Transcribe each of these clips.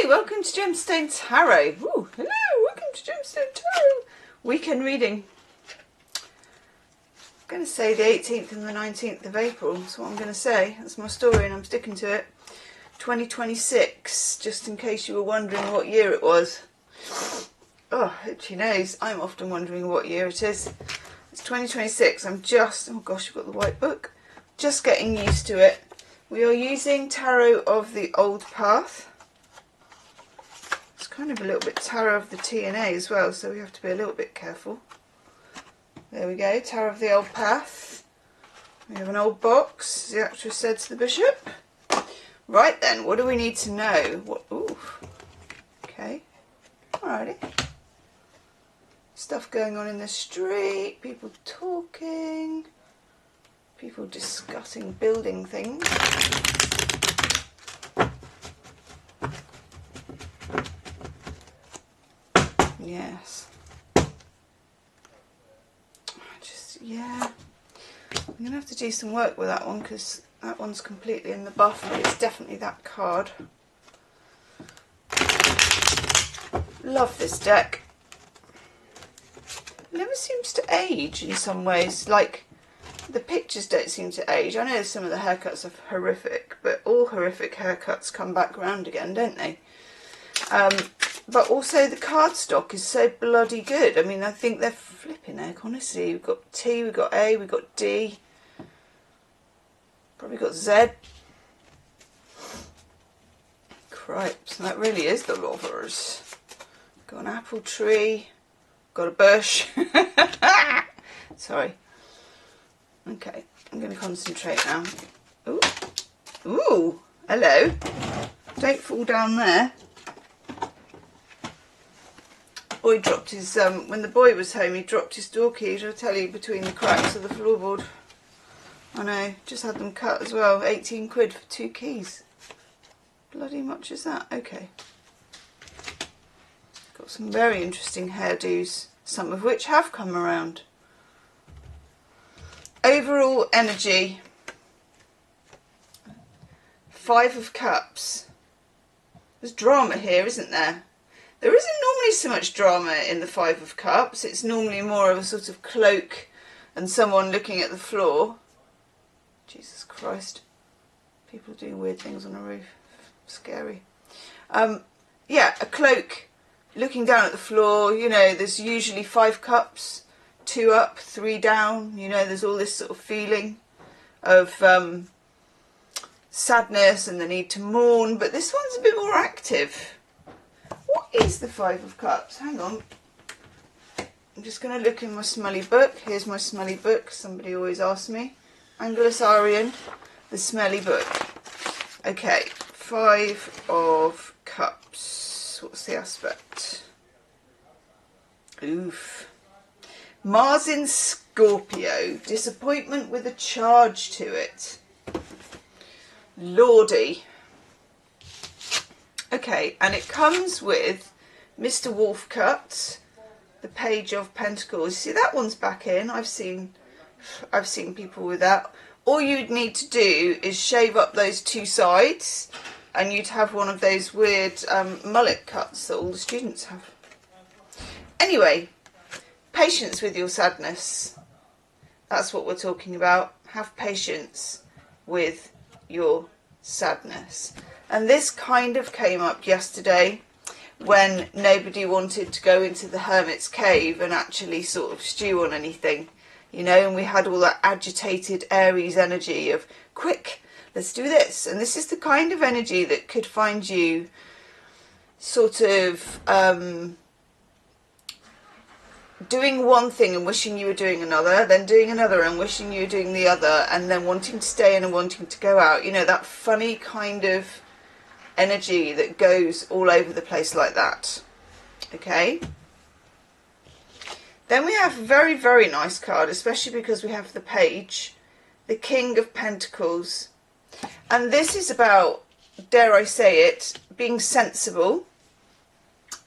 welcome to Gemstone Tarot. Ooh, hello, welcome to Gemstone Tarot. Weekend reading. I'm going to say the 18th and the 19th of April. That's what I'm going to say. That's my story and I'm sticking to it. 2026, just in case you were wondering what year it was. Oh, itchy nose. I'm often wondering what year it is. It's 2026. I'm just, oh gosh, I've got the white book. Just getting used to it. We are using Tarot of the Old Path. It's kind of a little bit Tarot of the TNA as well, so we have to be a little bit careful. There we go, Tarot of the Old Path. We have an old box, as the actress said to the bishop. Right then, what do we need to know? What? Ooh. Okay. Alrighty. Stuff going on in the street, people talking, people discussing building things. Yes. Yeah. I'm going to have to do some work with that one because that one's completely in the buff, but it's definitely that card. Love this deck. It never seems to age in some ways. Like, the pictures don't seem to age. I know some of the haircuts are horrific, but all horrific haircuts come back round again, don't they? But also the cardstock is so bloody good. I mean, I think they're flipping heck, honestly. We've got T, we've got A, we've got D. Probably got Z. Cripes, that really is the lovers. Got an apple tree. Got a bush. Sorry. Okay, I'm going to concentrate now. Ooh. Ooh, hello. Don't fall down there. Boy dropped his, when the boy was home, he dropped his door keys, I'll tell you, between the cracks of the floorboard. I know, just had them cut as well. 18 quid for 2 keys. Bloody much is that? Okay. Got some very interesting hairdos, some of which have come around. Overall energy. 5 of Cups. There's drama here, isn't there? There isn't normally so much drama in the 5 of Cups. It's normally more of a sort of cloak and someone looking at the floor. Jesus Christ. People doing weird things on a roof. Scary. Yeah, a cloak looking down at the floor. You know, there's usually 5 cups. 2 up, 3 down. You know, there's all this sort of feeling of sadness and the need to mourn. But this one's a bit more active. What is the 5 of Cups? Hang on. I'm just going to look in my smelly book. Here's my smelly book. Somebody always asks me. Anglo-Saxon, the smelly book. Okay, 5 of Cups. What's the aspect? Oof. Mars in Scorpio. Disappointment with a charge to it. Lordy. Okay, and it comes with Mr. Wolfcut, the Page of Pentacles. See, that one's back in. I've seen people with that. All you'd need to do is shave up those 2 sides, and you'd have one of those weird mullet cuts that all the students have. Anyway, patience with your sadness. That's what we're talking about. Have patience with your sadness. And this kind of came up yesterday when nobody wanted to go into the Hermit's cave and actually sort of stew on anything, you know, and we had all that agitated Aries energy of, quick, let's do this. And this is the kind of energy that could find you sort of doing one thing and wishing you were doing another, then doing another and wishing you were doing the other, and then wanting to stay in and wanting to go out. You know, that funny kind of energy that goes all over the place like that. Okay. Then we have a very, very nice card, especially because we have the Page, the King of Pentacles. And this is about, dare I say it, being sensible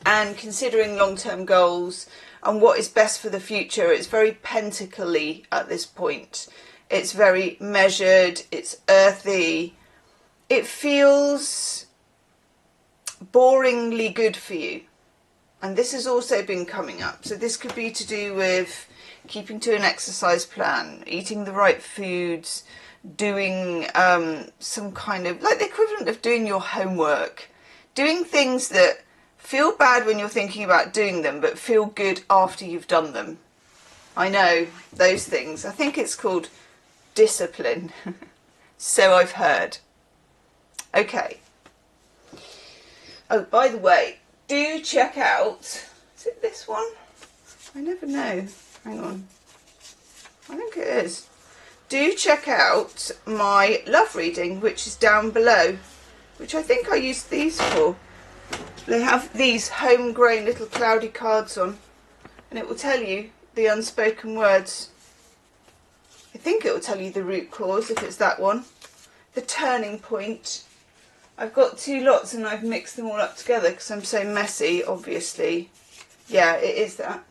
and considering long-term goals and what is best for the future. It's very pentacly at this point. It's very measured, it's earthy. It feels boringly good for you. And this has also been coming up. So this could be to do with keeping to an exercise plan, eating the right foods, doing some kind of, like the equivalent of doing your homework, doing things that feel bad when you're thinking about doing them, but feel good after you've done them. I know, those things. I think it's called discipline. So I've heard. Okay. Oh, by the way, do check out, is it this one? I never know. Hang on. I think it is. Do check out my love reading, which is down below, which I think I used these for. They have these homegrown little cloudy cards on, and it will tell you the unspoken words. I think it will tell you the root cause, if it's that one. The turning point. I've got two lots and I've mixed them all up together because I'm so messy, obviously. Yeah, it is that.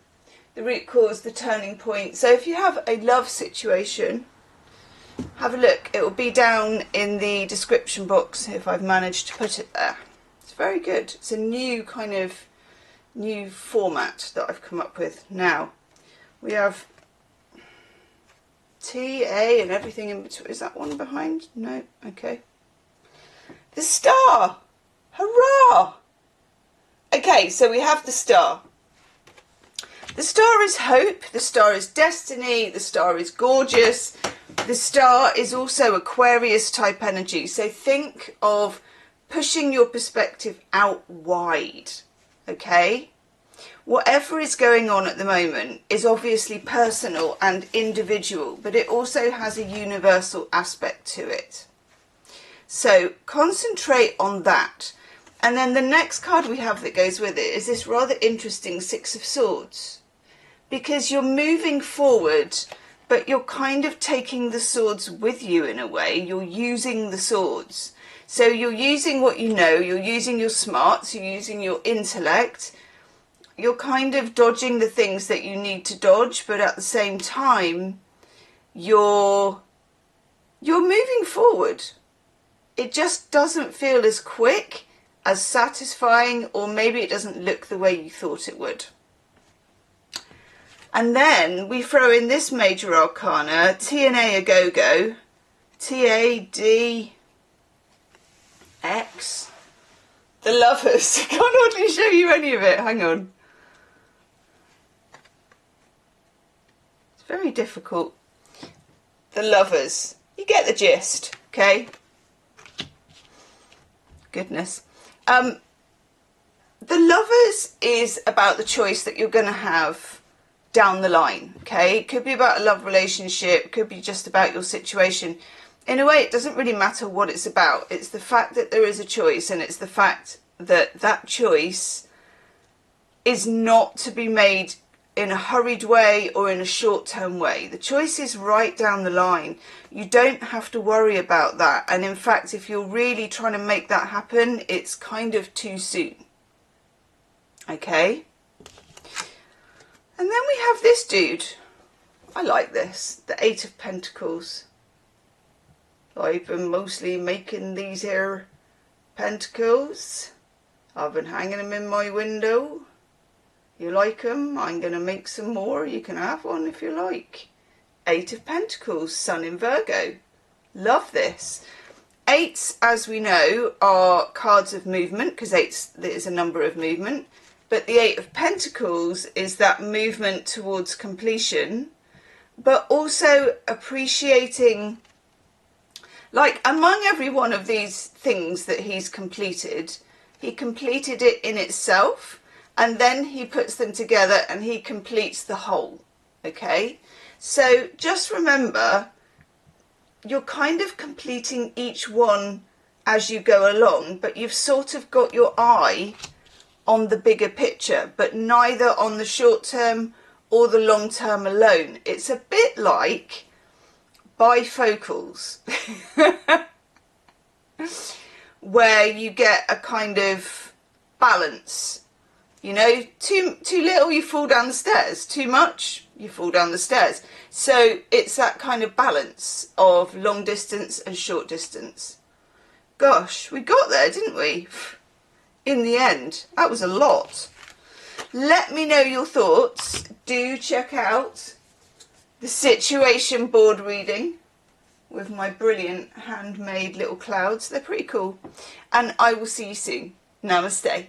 The root cause, the turning point. So if you have a love situation, have a look. It will be down in the description box if I've managed to put it there. It's very good. It's a new kind of new format that I've come up with. Now, we have T, A and everything in between. Is that one behind? No? Okay. The star! Hurrah! Okay, so we have the star. The star is hope, the star is destiny, the star is gorgeous. The star is also Aquarius type energy. So think of pushing your perspective out wide, okay? Whatever is going on at the moment is obviously personal and individual, but it also has a universal aspect to it. So concentrate on that. And then the next card we have that goes with it is this rather interesting Six of Swords. Because you're moving forward, but you're kind of taking the swords with you in a way. You're using the swords. So you're using what you know, you're using your smarts, you're using your intellect. You're kind of dodging the things that you need to dodge, but at the same time, you're moving forward. It just doesn't feel as quick, as satisfying, or maybe it doesn't look the way you thought it would. And then we throw in this major arcana, T and A a go-go, T-A-D-X, the Lovers. I can't hardly show you any of it, hang on. It's very difficult. The Lovers. You get the gist, okay? Goodness. The Lovers is about the choice that you're going to have down the line, okay? It could be about a love relationship, it could be just about your situation. In a way, it doesn't really matter what it's about. It's the fact that there is a choice, and it's the fact that that choice is not to be made in a hurried way or in a short-term way. The choice is right down the line. You don't have to worry about that. And in fact, if you're really trying to make that happen, it's kind of too soon. Okay? And then we have this dude. I like this. The Eight of Pentacles. I've been mostly making these here pentacles. I've been hanging them in my window. You like them? I'm going to make some more. You can have one if you like. Eight of Pentacles, Sun in Virgo. Love this. Eights, as we know, are cards of movement, because eights is a number of movement. But the Eight of Pentacles is that movement towards completion, but also appreciating, like among every one of these things that he's completed, he completed it in itself, and then he puts them together and he completes the whole, okay? So just remember, you're kind of completing each one as you go along, but you've sort of got your eye on the bigger picture, but neither on the short term or the long term alone. It's a bit like bifocals, where you get a kind of balance. You know, too little, you fall down the stairs. Too much, you fall down the stairs. So it's that kind of balance of long distance and short distance. Gosh, we got there, didn't we? in the end. That was a lot. Let me know your thoughts. Do check out the situation board reading with my brilliant handmade little clouds. They're pretty cool. And I will see you soon. Namaste.